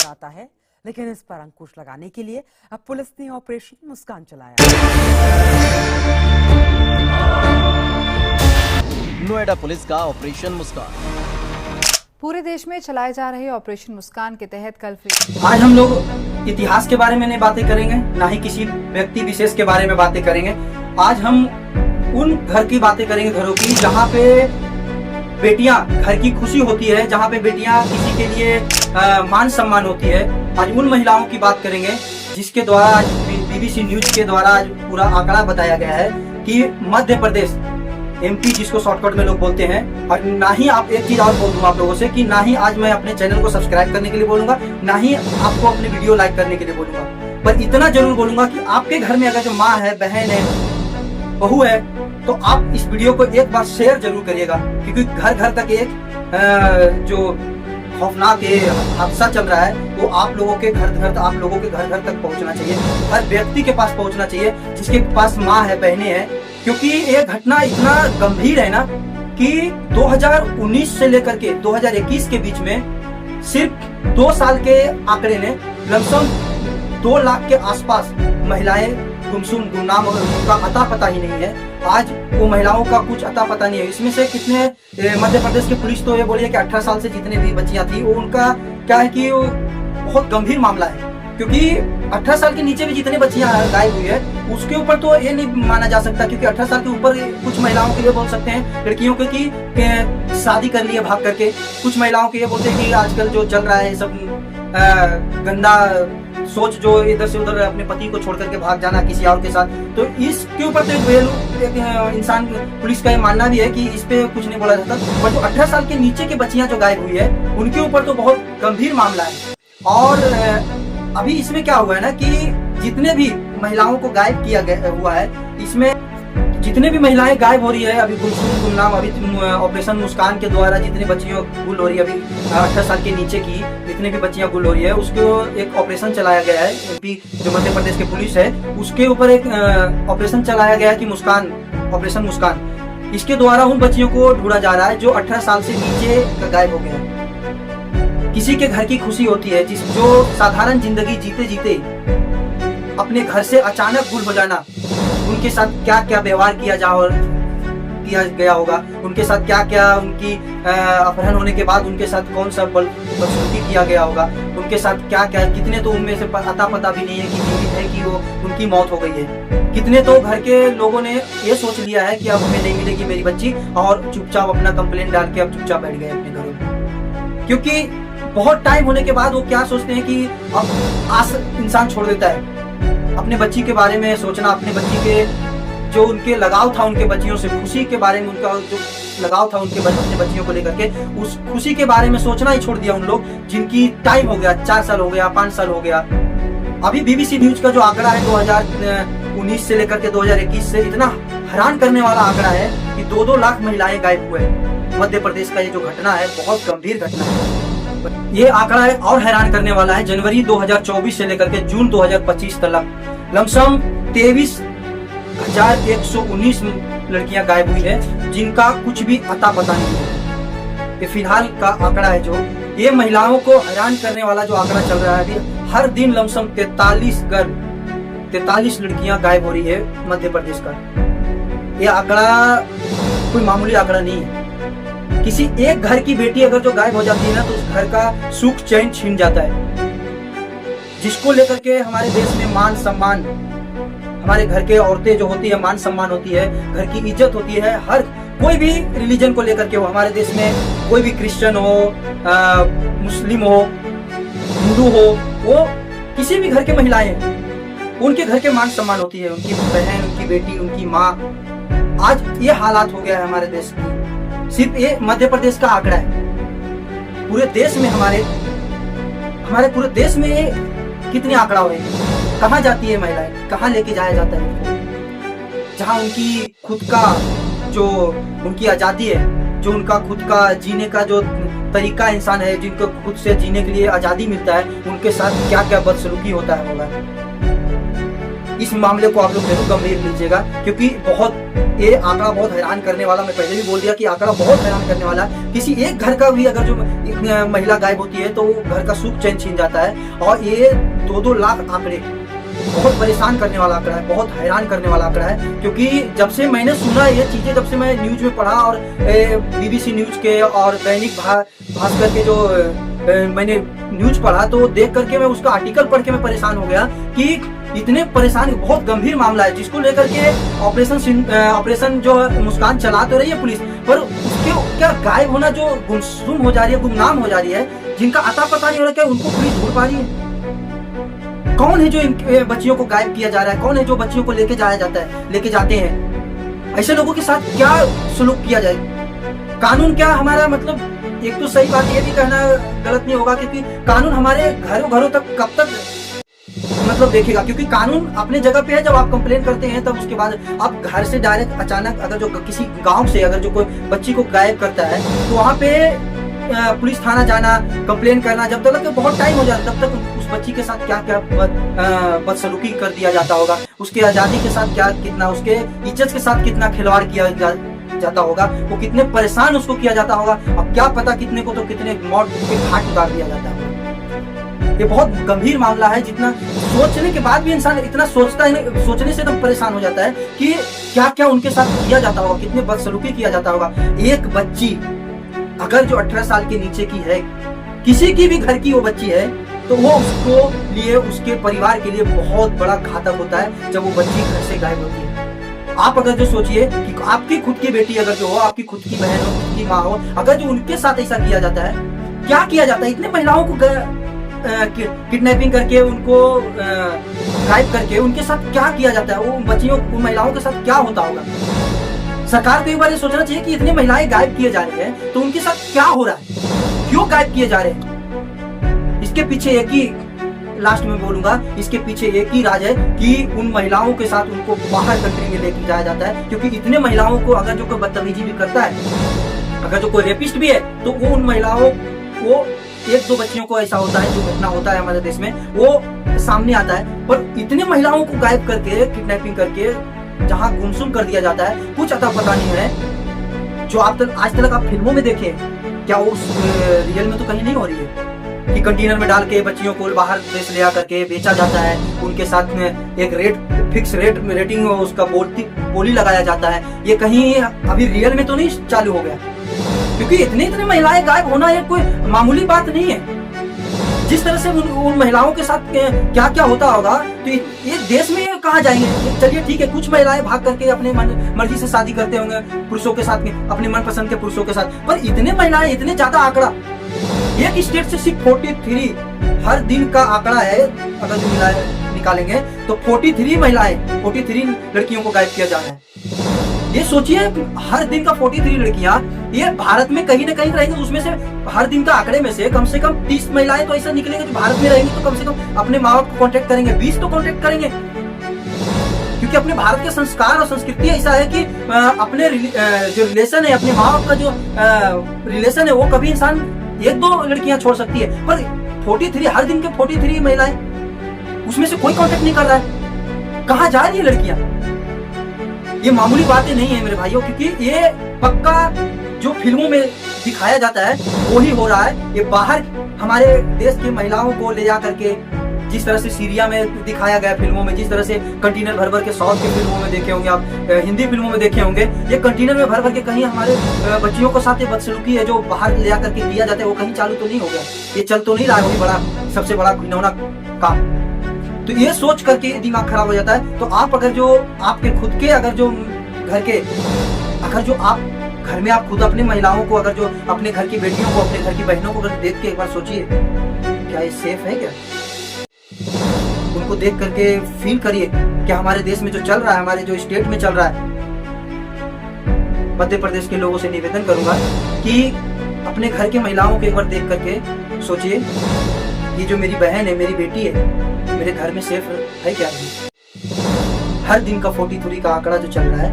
आता है, लेकिन इस पर अंकुश लगाने के लिए अब पुलिस ने ऑपरेशन मुस्कान चलाया। नोएडा पुलिस का ऑपरेशन मुस्कान। पूरे देश में चलाए जा रहे ऑपरेशन मुस्कान के तहत कल आज हम लोग इतिहास के बारे में नहीं बातें करेंगे, ना ही किसी व्यक्ति विशेष के बारे में बातें करेंगे। आज हम उन घर की बातें करेंगे, घरों की जहाँ पे बेटियां, घर की खुशी होती है, जहाँ पे बेटियां किसी के लिए मान सम्मान होती है। आज उन महिलाओं की बात करेंगे जिसके द्वारा आज बीबीसी न्यूज के द्वारा आज पूरा आंकड़ा बताया गया है कि मध्य प्रदेश, एमपी जिसको शॉर्टकट में लोग बोलते हैं। और ना ही आप एक चीज और बोल दूंगा आप लोगों से कि ना ही आज मैं अपने चैनल को सब्सक्राइब करने के लिए बोलूंगा, ना ही आपको अपनी वीडियो लाइक करने के लिए बोलूंगा, पर इतना जरूर बोलूंगा कि आपके घर में अगर जो माँ है, बहन है, बहू है, तो आप इस वीडियो को एक बार शेयर जरूर करिएगा, क्योंकि घर घर तक एक जो खौफनाक हादसा चल रहा है वो आप लोगों के घर घर तक पहुंचना चाहिए। हर व्यक्ति के पास पहुंचना चाहिए जिसके पास माँ है, बहनें हैं, क्योंकि ये घटना इतना गंभीर है ना कि 2019 से लेकर के 2021 के बीच में सिर्फ 2 साल के आंकड़े ने लमसम 2 लाख के आसपास महिलाएं गुमनाम, उनका अता पता ही नहीं है। आज वो महिलाओं का कुछ अता पता नहीं है। इसमें से कितने मध्य प्रदेश की पुलिस तो ये बोली है कि 18 साल से जितने भी बच्चियां थी वो उनका क्या है कि वो बहुत गंभीर मामला है, क्योंकि 18 साल के नीचे भी जितनी बच्चियां गायब हुई है उसके ऊपर तो ये नहीं माना जा सकता, क्योंकि 18 साल के ऊपर कुछ महिलाओं के लिए बोल सकते हैं, लड़कियों के कि शादी कर लिए भाग करके। कुछ महिलाओं के ये बोलते हैं कि आजकल जो चल रहा है सब गंदा सोच, जो इधर से उधर अपने पति को छोड़ करके भाग जाना किसी और के साथ, तो इसके ऊपर तो एक इंसान, पुलिस का ये मानना भी है कि इस पे कुछ नहीं बोला जाता। पर जो 18 साल के नीचे की बच्चियां जो गायब हुई है उनके ऊपर तो बहुत गंभीर मामला है। और अभी इसमें क्या हुआ है ना कि जितने भी महिलाओं को गायब किया गया हुआ है, इसमें जितने भी महिलाएं गायब हो रही है, अभी गुमनाम, अभी ऑपरेशन मुस्कान के द्वारा जितनी बच्चियों गुल हो रही है, अभी 18 साल के नीचे की जितनी भी बच्चियां गुल हो रही है, उसको एक ऑपरेशन चलाया गया है। एमपी जो मध्य प्रदेश की पुलिस है उसके ऊपर एक ऑपरेशन चलाया गया है कि मुस्कान, ऑपरेशन मुस्कान। इसके द्वारा उन बच्चियों को ढूंढा जा रहा है जो 18 साल से नीचे का गायब हो गया है। किसी के घर की खुशी होती है, जो साधारण जिंदगी जीते जीते अपने घर से अचानक गुल हो जाना, उनके साथ क्या क्या व्यवहार किया गया होगा, उनके साथ क्या क्या उनकी अपहरण होने के बाद उनके साथ कौन सा बदसलूकी किया गया होगा, उनके साथ क्या क्या, कितने तो उनमें से अता पता भी नहीं है कि जीवित है कि वो उनकी मौत हो गई है। कितने तो घर के लोगों ने ये सोच लिया है कि अब हमें नहीं मिलेगी मेरी बच्ची, और चुपचाप अपना कंप्लेंट डाल के अब चुपचाप बैठ गए अपने घरों में, क्योंकि बहुत टाइम होने के बाद वो क्या सोचते हैं कि अब आस इंसान छोड़ देता है अपने बच्ची के बारे में सोचना, अपने बच्ची के जो उनके लगाव था उनके बच्चियों से, खुशी के बारे में उनका जो लगाव था उनके अपने बच्चियों को लेकर के, उस खुशी के बारे में सोचना ही छोड़ दिया उन लोग, जिनकी टाइम हो गया 4 साल हो गया, 5 साल हो गया। अभी बीबीसी न्यूज का जो आंकड़ा है 2019 से लेकर के 2021 से, इतना हैरान करने वाला आंकड़ा है कि 2-2 लाख महिलाएं गायब हुए। मध्य प्रदेश का ये जो घटना है बहुत गंभीर घटना है। ये आंकड़ा है और हैरान करने वाला है। जनवरी 2024 से लेकर के जून 2025 तक लमसम 23,119 लड़कियां गायब हुई है, जिनका कुछ भी अता पता नहीं है। ये फिलहाल का आंकड़ा है। जो ये महिलाओं को हैरान करने वाला जो आंकड़ा चल रहा है अभी, हर दिन लमसम 43 लड़कियां गायब हो रही है मध्य प्रदेश का। ये आंकड़ा कोई मामूली आंकड़ा नहीं है। किसी एक घर की बेटी अगर जो गायब हो जाती है ना, तो उस घर का सुख चैन छीन जाता है, जिसको लेकर के हमारे देश में मान सम्मान, हमारे घर के औरतें जो होती है मान सम्मान होती है, घर की इज्जत होती है। हर कोई भी रिलीजन को लेकर के हो, हमारे देश में कोई भी क्रिश्चियन हो, मुस्लिम हो, हिंदू हो, वो किसी भी घर के महिलाएं, उनके घर के मान सम्मान होती है, उनकी बहन, उनकी बेटी, उनकी माँ। आज ये हालात हो गया है हमारे देश की। सिर्फ ये मध्य प्रदेश का आंकड़ा है, पूरे देश में हमारे पूरे देश में कितने आंकड़ा हुए, कहाँ जाती है महिलाएं, कहाँ लेके जाया जाता है उनको, जहाँ उनकी खुद का जो उनकी आजादी है, जो उनका खुद का जीने का जो तरीका इंसान है, जिनको खुद से जीने के लिए आजादी मिलता है, उनके साथ क्या क्या बदसलूकी होता है होगा। इस मामले को आप लोग जरूर गंभीर लीजिएगा, क्योंकि बहुत ये आंकड़ा बहुत हैरान करने वाला, मैं पहले भी बोल दिया कि आंकड़ा बहुत हैरान करने वाला है। किसी एक घर का भी अगर जो महिला गायब होती है तो वो घर का सुख चैन छीन जाता है। और ये 2-2 लाख आंकड़े बहुत परेशान करने वाला आंकड़ा है, बहुत हैरान करने वाला आंकड़ा है। क्योंकि जब से मैंने सुना ये चीजें, जब से मैं न्यूज में पढ़ा और BBC न्यूज के और दैनिक भास्कर के जो मैंने न्यूज पढ़ा, तो देख करके मैं उसका आर्टिकल पढ़ के मैं परेशान हो गया कि इतने परेशान, बहुत गंभीर मामला है जिसको लेकर के ऑपरेशन जो मुस्कान चला तो रही है पुलिस, पर उसके क्या गायब होना, जो गुमसुम हो जा रही है, गुमनाम हो जा रही है, जिनका अता पता नहीं हो रहा है, उनको पुलिस ढूंढ पा रही है। कौन है जो इन बच्चियों को गायब किया जा रहा है? कौन है जो बच्चियों को लेके जाते हैं? ऐसे लोगों के साथ क्या सलूक किया जाए? कानून क्या हमारा, मतलब एक तो सही बात ये भी कहना गलत नहीं होगा क्योंकि कानून हमारे घरों तक कब तक मतलब देखेगा, क्योंकि कानून अपने जगह पे है। जब आप कंप्लेन करते हैं तब उसके बाद आप घर से डायरेक्ट अचानक अगर जो किसी गांव से अगर जो कोई बच्ची को गायब करता है तो वहाँ पे पुलिस थाना जाना, कंप्लेन करना, जब तक बहुत टाइम हो जाता तब तक उस बच्ची के साथ क्या क्या बदसलूकी कर दिया जाता होगा, उसके आजादी के साथ क्या कितना, उसके इज्जत के साथ कितना खिलवाड़ किया जाता होगा, वो कितने परेशान उसको किया जाता होगा। अब क्या पता कितने को तो कितने मौत के घाट उतार दिया जाता होगा। ये बहुत गंभीर मामला है, जितना सोचने के बाद भी इंसान इतना सोचता है, सोचने से एकदम परेशान हो जाता है कि क्या क्या उनके साथ किया जाता होगा, कितने बदसलूकी किया जाता होगा। एक बच्ची अगर जो 18 साल के नीचे की है, किसी की भी घर की वो बच्ची है, तो वो उसको लिए, उसके परिवार के लिए बहुत बड़ा घातक होता है जब वो बच्ची घर से गायब होती है। आप अगर जो सोचिए कि आपकी खुद की बेटी अगर जो हो, आपकी खुद की बहन हो, खुद की माँ हो, अगर जो उनके साथ ऐसा किया जाता है, क्या किया जाता है? इतने महिलाओं को किडनैपिंग करके, उनको गायब करके उनके साथ क्या किया जाता है? वो बच्चियों, उन महिलाओं के साथ क्या होता होगा? सरकार को एक बार ये सोचना चाहिए कि इतनी महिलाएं गायब किए जा रही हैं तो उनके साथ क्या हो रहा है, क्यों गायब किए जा रहे हैं? इसके पीछे एक ही, लास्ट में बोलूंगा, इसके पीछे एक ही राज है कि उन महिलाओं के साथ उनको बाहर कंट्री में लेके जाया जाता है। क्योंकि इतने महिलाओं को अगर जो कोई बदतमीजी भी करता है, अगर जो कोई रेपिस्ट भी है, तो वो उन महिलाओं को, 1-2 बच्चियों को ऐसा होता है, जो घटना होता है हमारे देश में, वो सामने आता है। पर इतने महिलाओं को गायब करके, किडनैपिंग करके जहाँ गुमसुम कर दिया जाता है, कुछ अता पता नहीं है। जो आप आज तक आप फिल्मों में देखे, क्या वो रियल में तो कहीं नहीं हो रही है कि कंटेनर में डाल के बच्चियों को बाहर देश ले आकर के बेचा जाता है, उनके साथ में एक फिक्स रेटिंग उसका बोली लगाया जाता है। ये कहीं अभी रियल में तो नहीं चालू हो गया, क्योंकि इतने महिलाएं गायब होना ये कोई मामूली बात नहीं है। जिस तरह से उन महिलाओं के साथ क्या क्या होता होगा, तो ये देश में कहाँ जाएंगे? चलिए ठीक है, कुछ महिलाएं भाग करके अपने मर्जी से शादी करते होंगे पुरुषों के साथ में, अपने मनपसंद के पुरुषों के साथ, पर इतने महिलाएं, इतने ज्यादा आंकड़ा, एक स्टेट से सिर्फ 43 हर दिन का आंकड़ा है। अगर जो निकालेंगे तो 43 महिलाएं, 43 लड़कियों को गायब किया जा रहा है। ये सोचिए, हर दिन का 43 लड़कियां, ये भारत में कहीं ना कहीं रहेंगे। उसमें से हर दिन का आंकड़े में से कम 30 महिलाएं तो ऐसा निकलेंगे जो भारत में रहेंगी, तो कम से कम अपने माँ बाप को कांटेक्ट करेंगे, 20 तो कांटेक्ट करेंगे। क्योंकि अपने भारत के संस्कार और संस्कृति ऐसा है कि अपने जो रिलेशन है, अपने माँ बाप का जो रिलेशन है, वो कभी इंसान 1-2 लड़कियां छोड़ सकती है, पर 43 हर दिन के 43 महिलाएं, उसमें से कोई कांटेक्ट नहीं कर रहा है। कहाँ जा रही है लड़कियां? ये मामूली बातें नहीं है मेरे भाइयों, क्योंकि ये पक्का जो फिल्मों में दिखाया जाता है वही हो रहा है। ये बाहर हमारे देश की महिलाओं को ले जा करके, जिस तरह से सीरिया में दिखाया गया फिल्मों में, जिस तरह से कंटेनर भर भर के साउथ की फिल्मों में देखे होंगे आप, हिंदी फिल्मों में देखे होंगे, ये कंटेनर में भर भर के कहीं हमारे बच्चियों को साथ बदसलूकी है जो बाहर ले जाकर के दिया जाता है, वो कहीं चालू तो नहीं हो गया? ये चल तो नहीं रहा है? वही बड़ा, सबसे बड़ा घिनौना काम। तो ये सोच करके दिमाग खराब हो जाता है। तो आप अगर जो आपके खुद के, अगर जो घर के, अगर जो आप घर में आप खुद अपनी महिलाओं को, अगर जो अपने घर की बेटियों को, अपने घर की बहनों को अगर देख के एक बार सोचिए, क्या ये सेफ है? क्या उनको देख करके फील करिए कि हमारे देश में जो चल रहा है, हमारे जो स्टेट में चल रहा है। मध्य प्रदेश के लोगों से निवेदन करूंगा कि अपने घर की महिलाओं को एक बार देख करके सोचिए, ये जो मेरी बहन है, मेरी बेटी है, मेरे घर में सेफ है क्या नहीं? हर दिन का 43 का आंकड़ा जो चल रहा है,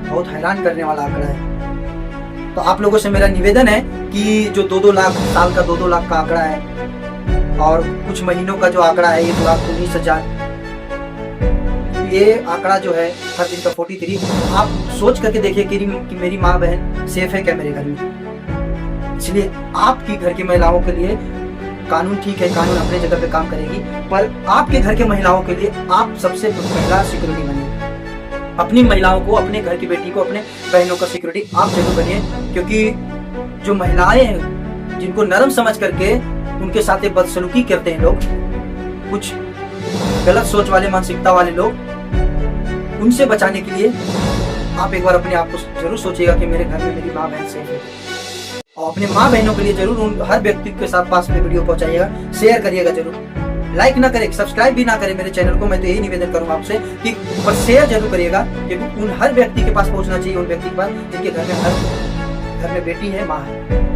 बहुत हैरान करने वाला आंकड़ा है। तो आप लोगों से मेरा निवेदन है कि जो 2-2 लाख, साल का 2-2 लाख का आंकड़ा है, और कुछ महीनों का जो आंकड़ा है 1,19,000, ये आंकड़ा जो है हर दिन का 43, आप सोच करके देखिए कि मेरी माँ बहन सेफ है क्या मेरे घर में। इसलिए आपकी घर की महिलाओं के लिए कानून ठीक है, कानून अपने जगह पे काम करेगी, पर आपके घर के महिलाओं के लिए आप सबसे पहला सिक्योरिटी बनिए। अपनी महिलाओं को, अपने घर की बेटी को, अपने बहनों का सिक्योरिटी आप जरूर बनिए, क्योंकि जो महिलाएं हैं जिनको नरम समझ करके उनके साथ एक बदसलूकी करते हैं लोग, कुछ गलत सोच वाले, मानसिकता वाले लोग, उनसे बचाने के लिए आप एक बार अपने आप को जरूर सोचिएगा कि मेरे घर में मेरी माँ बहन सेफ है। और अपने माँ बहनों के लिए जरूर उन हर व्यक्ति के साथ पास में वीडियो पहुंचाइएगा, शेयर करिएगा जरूर, लाइक ना करें, सब्सक्राइब भी ना करें मेरे चैनल को, मैं तो यही निवेदन करूंगा आपसे कि पर शेयर जरूर करिएगा, क्योंकि उन हर व्यक्ति के पास पहुंचना चाहिए, उन व्यक्ति के पास जिनके घर में बेटी है, माँ है।